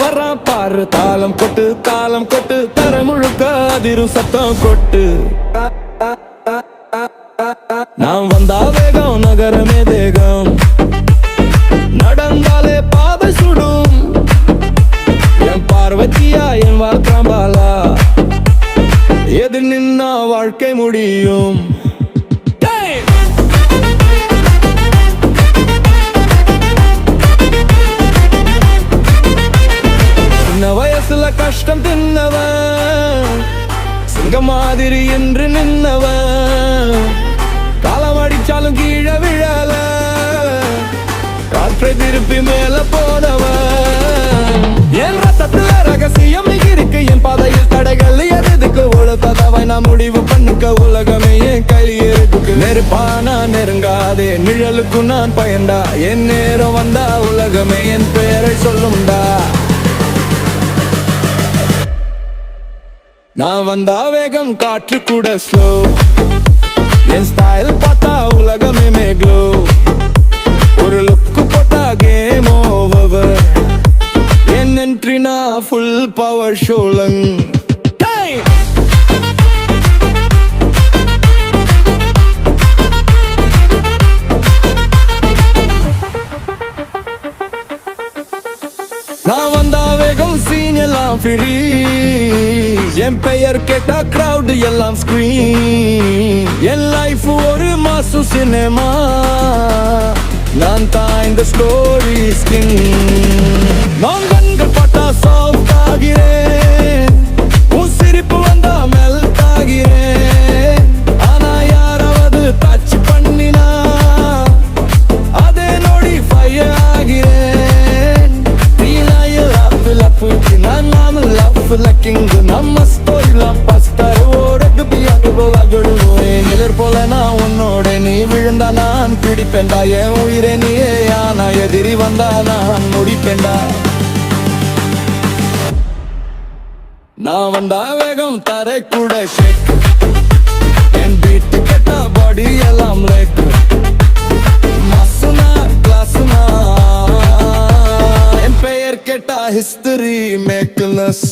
வர்றான் பாரு தாளம் கொட்டு தர முழுக்க அதிரும் சத்தம் கொட்டு. நான் வந்தா வேகம் நகரமே தேகம், நடந்தாலே பாதை சுடும். என் பார்வதியா என் வாழ்க்காம்பாலா, எதிர் நின்னா வாழ்க்கை முடியும். சின்ன வயசுல கஷ்டம் தின்னவன், சிங்க மாதிரி என்று நின்னவன், காலம் அடிச்சாலும் கீழே விழல, காற்றை திருப்பி மேல போனவன். என் ரத்தத்துல ரகசியம் இருக்கு, என் பாதையில் தடைகள் எதுக்கு, ஒழுக்கதவை நான் முடிவு பண்ணிக்க, உலகமே என் கையில் இருக்கு. நெருப்பானா நெருங்காதே, நிழலுக்கு நான் பயந்தா, என் நேரம் வந்தா உலகமே என் பெயரை சொல்லும்டா. நான் வந்தா வேகம் காற்று கூட ஸ்லோ, என் ஸ்டைல் பார்த்தா உலகமே மேக்லோ. ஒரு லுக்கு போட்டா கேம் ஓவர், என் என்ட்ரினா ஃபுல் பவர் ஷோலங். நான் வந்தா வேகம் சீன் எல்லாம் ஃப்ரீ, என் பெயர் கேட்டா கிரவுட் எல்லாம் ஸ்கிரீன். என் லைஃப் ஒரு மாசு சினிமா, நான் தான் இந்த ஸ்டோரி ஸ்கின். நான் கண்கள் பட்டா சாஃப்ட் ஆகிறேன், உன் சிரிப்பு வந்தா மெல்ட் ஆகிறேன். ஆனா யாராவது டச் பண்ணினா அதே நொடி ஃபயர் ஆகிறேன். நம்ம ஸ்டோரிலாம் பஸ்டரோட எதிர் போல நான் உன்னோட, நீ விழுந்தா நான் பிடிப்பேன்டா. என் உயிரே நீயே, ஆனா எதிரி வந்தா நான் முடிப்பேன்டா. நான் வந்தா வேகம் தரை கூட ஷேக், என் பீட்டு கேட்டா பாடி எல்லாம் லேக். மசுனா கிளாசுனா, என் பெயர் கேட்டா ஹிஸ்டரி மேக்னஸ்.